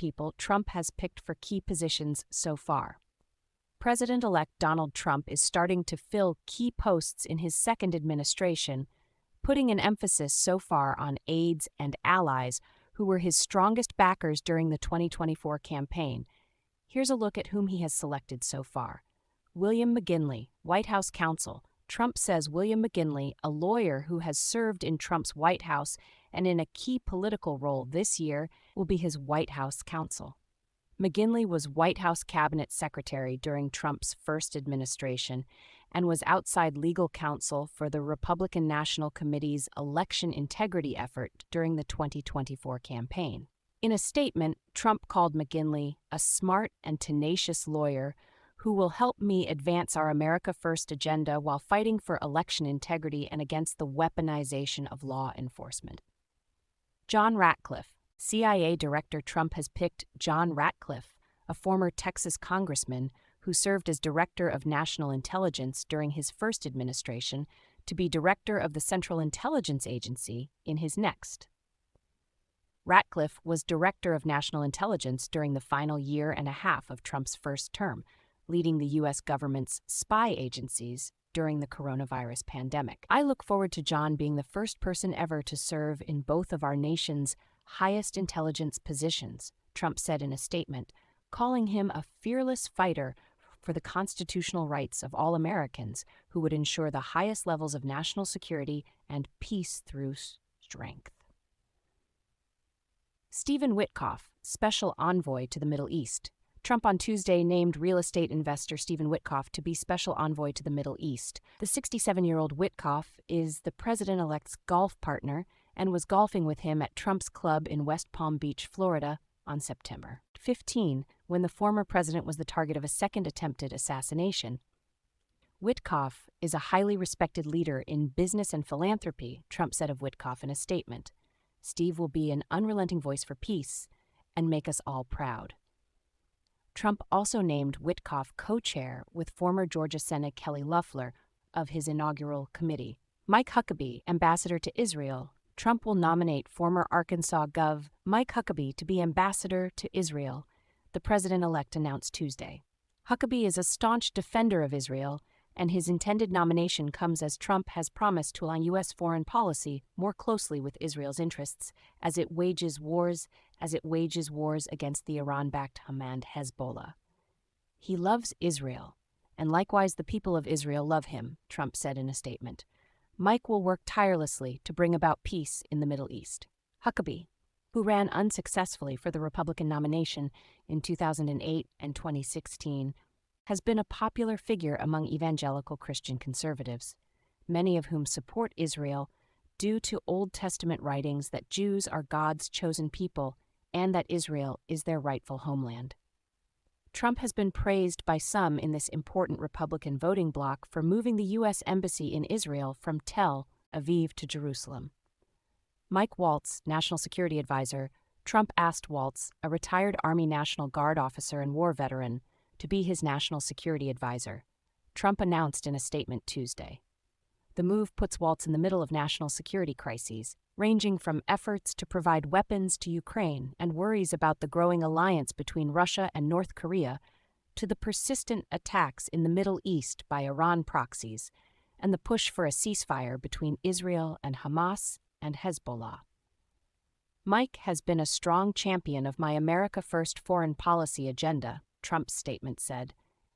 people Trump has picked for key positions so far. President-elect Donald Trump is starting to fill key posts in his second administration, putting an emphasis so far on aides and allies who were his strongest backers during the 2024 campaign. Here's a look at whom he has selected so far. William McGinley, White House counsel. Trump says William McGinley, a lawyer who has served in Trump's White House and in a key political role this year, will be his White House counsel. McGinley was White House cabinet secretary during Trump's first administration and was outside legal counsel for the Republican National Committee's election integrity effort during the 2024 campaign. In a statement, Trump called McGinley a smart and tenacious lawyer who will help me advance our America First agenda while fighting for election integrity and against the weaponization of law enforcement. John Ratcliffe, CIA Director. Trump has picked John Ratcliffe, a former Texas congressman who served as Director of National Intelligence during his first administration, to be Director of the Central Intelligence Agency in his next. Ratcliffe was Director of National Intelligence during the final year and a half of Trump's first term, leading the U.S. government's spy agencies during the coronavirus pandemic. I look forward to John being the first person ever to serve in both of our nation's highest intelligence positions, Trump said in a statement, calling him a fearless fighter for the constitutional rights of all Americans who would ensure the highest levels of national security and peace through strength. Stephen Witkoff, Special Envoy to the Middle East. Trump on Tuesday named real estate investor Stephen Witkoff to be Special Envoy to the Middle East. The 67-year-old Witkoff is the president-elect's golf partner and was golfing with him at Trump's club in West Palm Beach, Florida, on September 15, when the former president was the target of a second attempted assassination. Witkoff is a highly respected leader in business and philanthropy, Trump said of Witkoff in a statement. Steve will be an unrelenting voice for peace and make us all proud. Trump also named Witkoff co-chair with former Georgia Senator Kelly Loeffler of his inaugural committee. Mike Huckabee, ambassador to Israel. Trump will nominate former Arkansas Gov. Mike Huckabee to be ambassador to Israel, the president-elect announced Tuesday. Huckabee is a staunch defender of Israel, and his intended nomination comes as Trump has promised to align U.S. foreign policy more closely with Israel's interests as it wages wars against the Iran-backed Hamas Hezbollah. He loves Israel, and likewise the people of Israel love him, Trump said in a statement. Mike will work tirelessly to bring about peace in the Middle East. Huckabee, who ran unsuccessfully for the Republican nomination in 2008 and 2016, has been a popular figure among evangelical Christian conservatives, many of whom support Israel due to Old Testament writings that Jews are God's chosen people and that Israel is their rightful homeland. Trump has been praised by some in this important Republican voting bloc for moving the U.S. Embassy in Israel from Tel Aviv to Jerusalem. Mike Waltz, National Security Advisor. Trump asked Waltz, a retired Army National Guard officer and war veteran, to be his national security advisor, Trump announced in a statement Tuesday. The move puts Waltz in the middle of national security crises, ranging from efforts to provide weapons to Ukraine and worries about the growing alliance between Russia and North Korea, to the persistent attacks in the Middle East by Iran proxies and the push for a ceasefire between Israel and Hamas and Hezbollah. Mike has been a strong champion of my America First foreign policy agenda, Trump's statement said,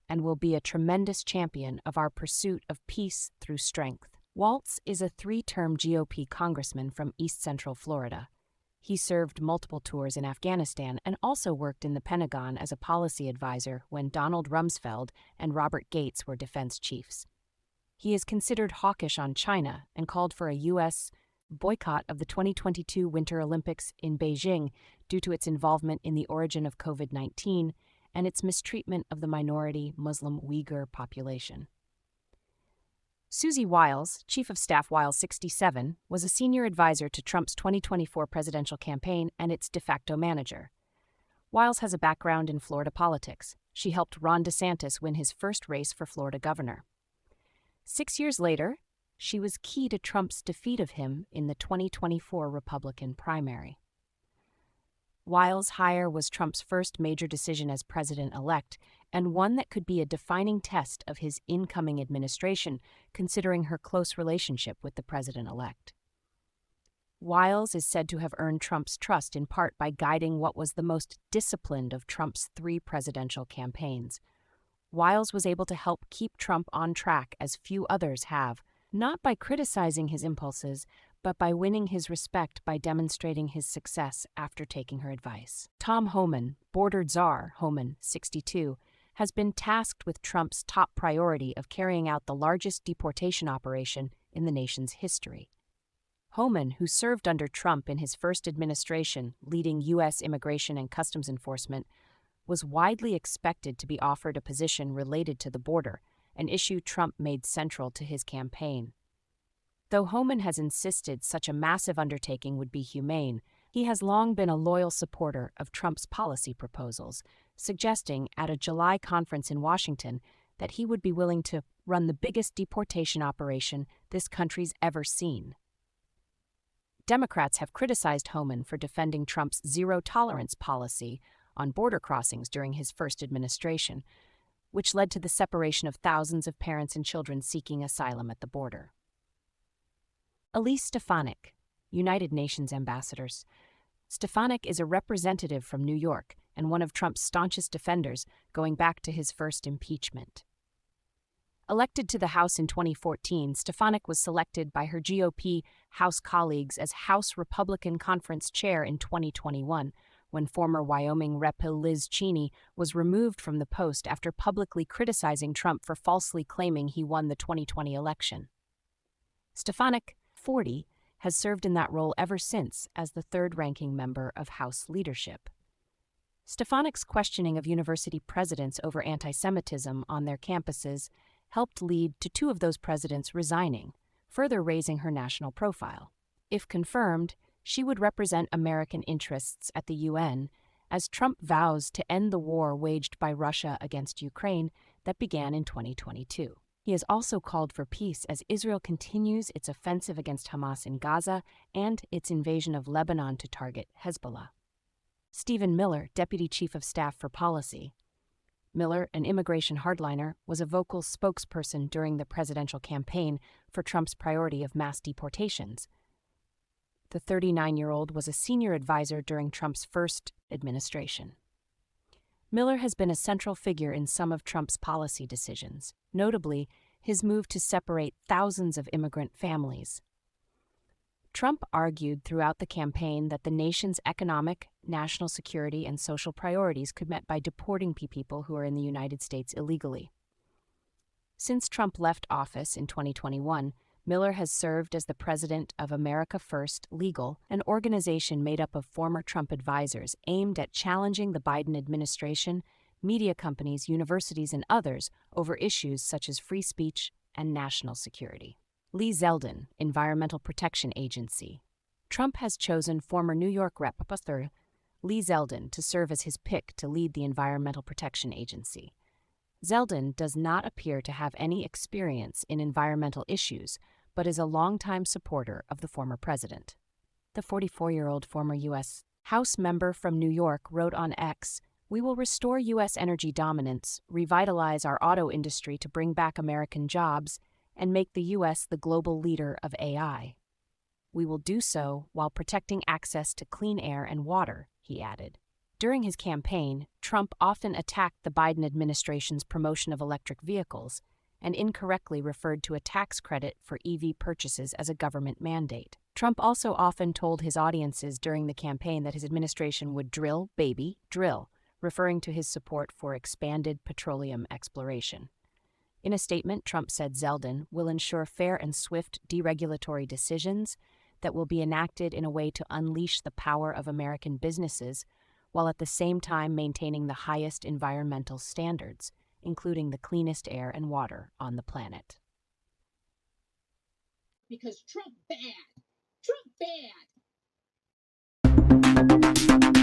and will be a tremendous champion of our pursuit of peace through strength. Waltz is a 3-term GOP congressman from East Central Florida. He served multiple tours in Afghanistan and also worked in the Pentagon as a policy advisor when Donald Rumsfeld and Robert Gates were defense chiefs. He is considered hawkish on China and called for a U.S. boycott of the 2022 Winter Olympics in Beijing due to its involvement in the origin of COVID-19 and its mistreatment of the minority Muslim Uyghur population. Susie Wiles, Chief of Staff Wiles 67, was a senior advisor to Trump's 2024 presidential campaign and its de facto manager. Wiles has a background in Florida politics. She helped Ron DeSantis win his first race for Florida governor. 6 years later, she was key to Trump's defeat of him in the 2024 Republican primary. Weil's hire was Trump's first major decision as president-elect, and one that could be a defining test of his incoming administration, considering her close relationship with the president-elect. Wiles is said to have earned Trump's trust in part by guiding what was the most disciplined of Trump's 3 presidential campaigns. Wiles was able to help keep Trump on track as few others have, not by criticizing his impulses, but by winning his respect by demonstrating his success after taking her advice. Tom Homan, border czar Homan, 62, has been tasked with Trump's top priority of carrying out the largest deportation operation in the nation's history. Homan, who served under Trump in his first administration, leading U.S. Immigration and Customs Enforcement, was widely expected to be offered a position related to the border, an issue Trump made central to his campaign. Though Homan has insisted such a massive undertaking would be humane, he has long been a loyal supporter of Trump's policy proposals, suggesting at a July conference in Washington that he would be willing to run the biggest deportation operation this country's ever seen. Democrats have criticized Homan for defending Trump's zero-tolerance policy on border crossings during his first administration, which led to the separation of thousands of parents and children seeking asylum at the border. Elise Stefanik, United Nations ambassadors. Stefanik is a representative from New York and one of Trump's staunchest defenders going back to his first impeachment. Elected to the House in 2014, Stefanik was selected by her GOP House colleagues as House Republican Conference Chair in 2021, when former Wyoming Rep. Liz Cheney was removed from the post after publicly criticizing Trump for falsely claiming he won the 2020 election. Stefanik, 40, has served in that role ever since as the third-ranking member of House leadership. Stefanik's questioning of university presidents over anti-Semitism on their campuses helped lead to 2 of those presidents resigning, further raising her national profile. If confirmed, she would represent American interests at the UN as Trump vows to end the war waged by Russia against Ukraine that began in 2022. He has also called for peace as Israel continues its offensive against Hamas in Gaza and its invasion of Lebanon to target Hezbollah. Stephen Miller, Deputy Chief of Staff for Policy. Miller, an immigration hardliner, was a vocal spokesperson during the presidential campaign for Trump's priority of mass deportations. The 39-year-old was a senior advisor during Trump's first administration. Miller has been a central figure in some of Trump's policy decisions, notably his move to separate thousands of immigrant families. Trump argued throughout the campaign that the nation's economic, national security, and social priorities could be met by deporting people who are in the United States illegally. Since Trump left office in 2021, Miller has served as the president of America First Legal, an organization made up of former Trump advisors aimed at challenging the Biden administration, media companies, universities, and others over issues such as free speech and national security. Lee Zeldin, Environmental Protection Agency. Trump has chosen former New York Rep. Lee Zeldin to serve as his pick to lead the Environmental Protection Agency. Zeldin does not appear to have any experience in environmental issues, but is a longtime supporter of the former president. The 44-year-old former U.S. House member from New York wrote on X, "We will restore U.S. energy dominance, revitalize our auto industry to bring back American jobs, and make the U.S. the global leader of AI. We will do so while protecting access to clean air and water," he added. During his campaign, Trump often attacked the Biden administration's promotion of electric vehicles and incorrectly referred to a tax credit for EV purchases as a government mandate. Trump also often told his audiences during the campaign that his administration would drill, baby, drill, referring to his support for expanded petroleum exploration. In a statement, Trump said Zeldin will ensure fair and swift deregulatory decisions that will be enacted in a way to unleash the power of American businesses while at the same time maintaining the highest environmental standards, including the cleanest air and water on the planet. Because Trump bad. Trump bad.